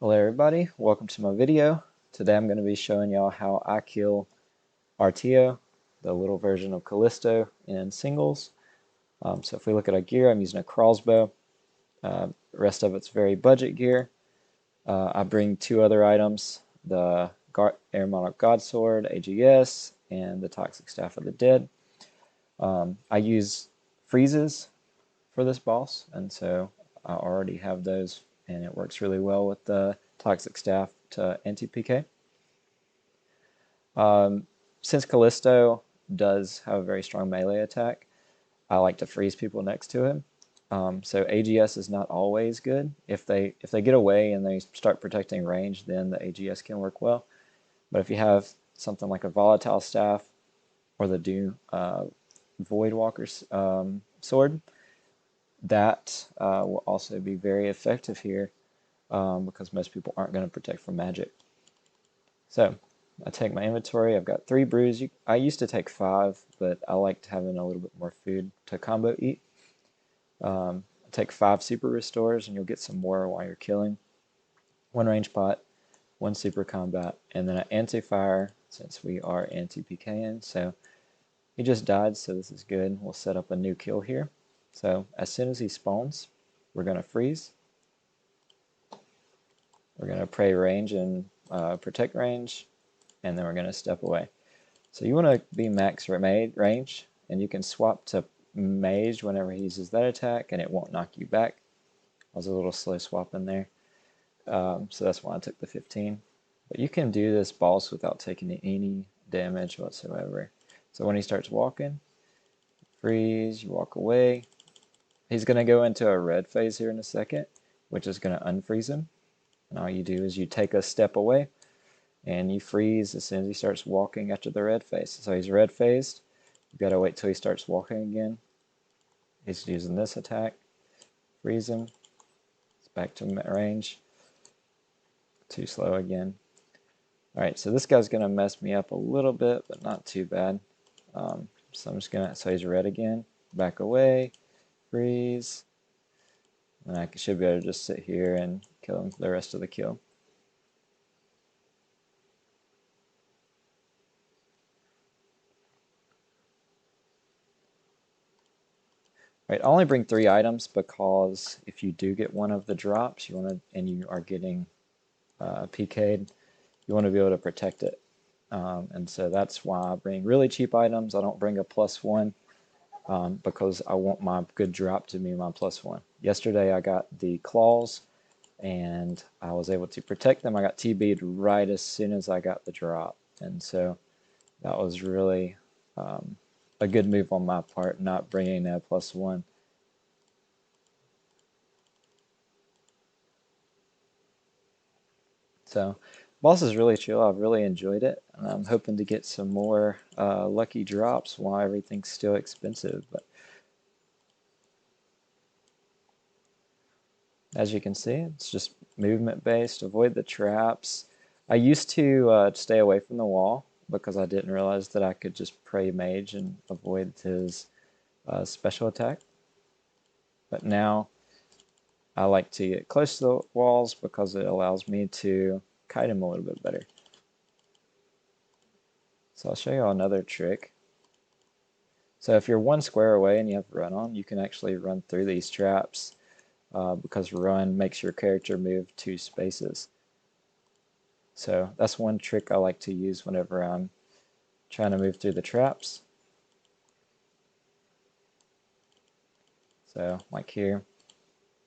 Hello everybody, welcome to my video. Today I'm going to be showing y'all how I kill Artio, the little version of Callisto in singles. So if we look at our gear, I'm using a crossbow. The rest of it's very budget gear. I bring two other items, the Air Monarch Godsword, AGS, and the Toxic Staff of the Dead. I use freezes for this boss, and so I already have those, and it works really well with the Toxic Staff to antipk. Since Callisto does have a very strong melee attack, I like to freeze people next to him. So AGS is not always good. If they get away and they start protecting range, then the AGS can work well. But if you have something like a volatile staff or the Doom Voidwalker's sword, that will also be very effective here because most people aren't going to protect from magic. So I take my inventory. I've got 3 brews. I used to take 5, but I liked having a little bit more food to combo eat. I take 5 super restores, and you'll get some more while you're killing. 1 range pot, 1 super combat, and then an anti-fire since we are anti-PKing. So he just died, so this is good. We'll set up a new kill here. So as soon as he spawns, we're going to freeze. We're going to pray range and protect range, and then we're going to step away. So you want to be max range, and you can swap to mage whenever he uses that attack, and it won't knock you back. I was a little slow swapping there, so that's why I took the 15. But you can do this boss without taking any damage whatsoever. So when he starts walking, freeze, you walk away. He's going to go into a red phase here in a second, which is going to unfreeze him. And all you do is you take a step away, and you freeze as soon as he starts walking after the red phase. So he's red phased. You've got to wait till he starts walking again. He's using this attack. Freeze him. It's back to range. Too slow again. Alright, so this guy's going to mess me up a little bit, but not too bad. So I'm just going to, so he's red again. Back away. Freeze. And I should be able to just sit here and kill him for the rest of the kill. Right, I only bring 3 items because if you do get one of the drops, and you are getting PK'd, you want to be able to protect it. And so that's why I bring really cheap items. I don't bring a +1 because I want my good drop to be my +1. Yesterday I got the claws, and I was able to protect them. I got TB'd right as soon as I got the drop, and so that was really a good move on my part, not bringing a +1. So, boss is really chill. I've really enjoyed it, and I'm hoping to get some more lucky drops while everything's still expensive. But as you can see, it's just movement based. Avoid the traps. I used to stay away from the wall because I didn't realize that I could just pray mage and avoid his special attack. But now I like to get close to the walls because it allows me to kite him a little bit better. So I'll show you another trick. So if you're 1 square away and you have run on, you can actually run through these traps because run makes your character move 2 spaces. So that's one trick I like to use whenever I'm trying to move through the traps. So like here,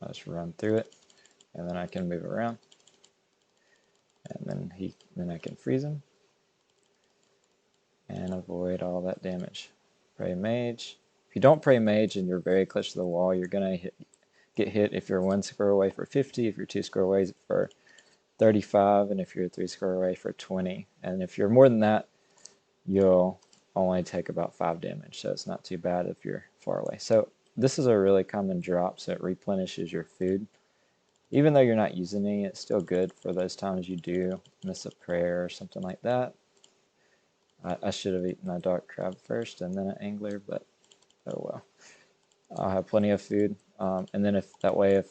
I just run through it, and then I can move around, and then I can freeze him and avoid all that damage. Pray mage. If you don't pray mage and you're very close to the wall, you're gonna get hit if you're 1 square away for 50, if you're 2 square away for 35, and if you're 3 square away for 20. And if you're more than that, you'll only take about 5 damage, so it's not too bad if you're far away. So this is a really common drop, so it replenishes your food. Even though you're not using any, it's still good for those times you do miss a prayer or something like that. I should have eaten a dark crab first and then an angler, but oh well. I'll have plenty of food, and then if I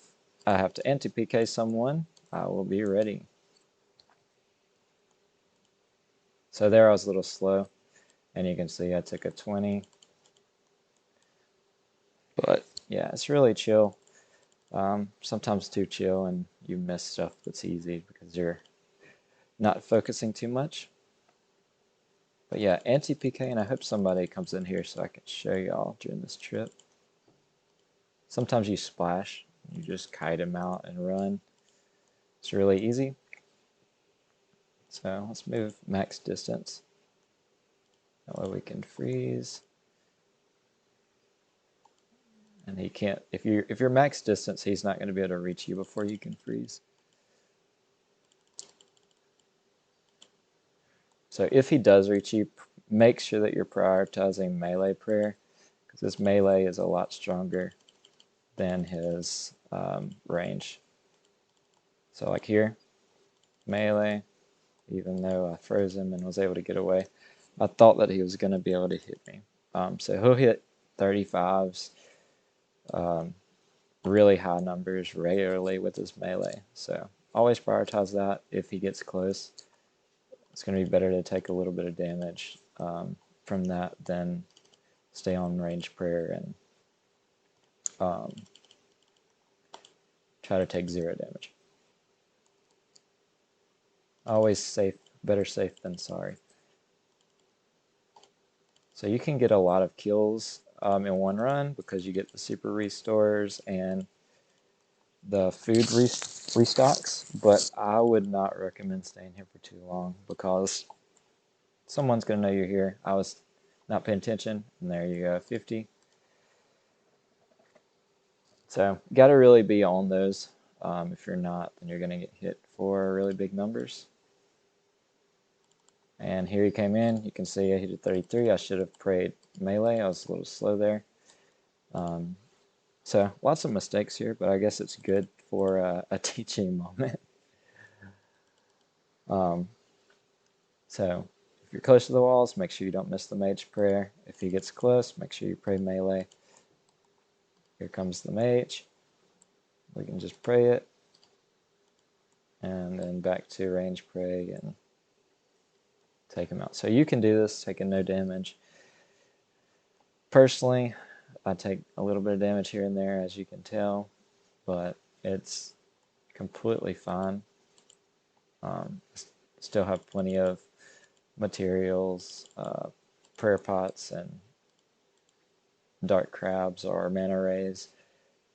have to anti-PK someone, I will be ready. So there I was a little slow, and you can see I took a 20. But yeah, it's really chill. Sometimes too chill, and you miss stuff that's easy because you're not focusing too much. But yeah, antipk, and I hope somebody comes in here so I can show y'all during this trip. Sometimes you splash, you just kite him out and run. It's really easy. So let's move max distance. That way we can freeze. And he can't, if you're max distance, he's not going to be able to reach you before you can freeze. So if he does reach you, make sure that you're prioritizing melee prayer, because his melee is a lot stronger than his range. So like here, melee, even though I froze him and was able to get away, I thought that he was going to be able to hit me. So he'll hit 35s, really high numbers regularly with his melee. So always prioritize that. If he gets close, it's going to be better to take a little bit of damage from that than stay on range prayer and try to take 0 damage. Always safe, better safe than sorry. So you can get a lot of kills in one run because you get the super restores and the food restocks, but I would not recommend staying here for too long because someone's going to know you're here. I was not paying attention, and there you go, 50. So got to really be on those. If you're not, then you're going to get hit for really big numbers. And here he came in. You can see I hit a 33. I should have prayed melee. I was a little slow there. So lots of mistakes here, but I guess it's good for a teaching moment. So if you're close to the walls, make sure you don't miss the mage prayer. If he gets close, make sure you pray melee. Here comes the mage. We can just pray it. And then back to range pray and take him out. So you can do this taking no damage. Personally, I take a little bit of damage here and there, as you can tell, but it's completely fine. Still have plenty of materials, prayer pots, and dark crabs or mana rays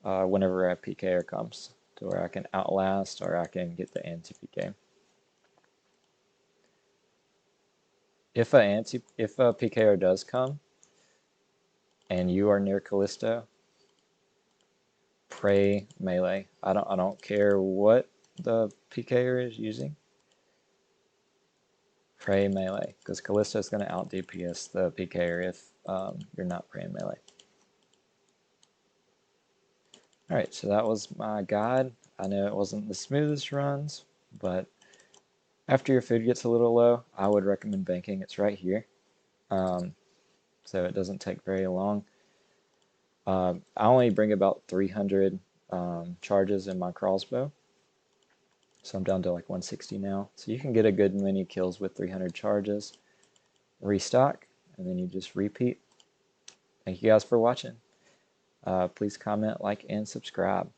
whenever a PKer comes, to where I can outlast or I can get the anti-PK. If a PKer does come and you are near Callisto, pray melee. I don't care what the PKer is using. Pray melee, because Callisto is going to out DPS the PKer if you're not praying melee. Alright, so that was my guide. I know it wasn't the smoothest runs, but after your food gets a little low, I would recommend banking. It's right here, so it doesn't take very long. I only bring about 300 charges in my crossbow, so I'm down to like 160 now. So you can get a good many kills with 300 charges. Restock, and then you just repeat. Thank you guys for watching. Please comment, like, and subscribe.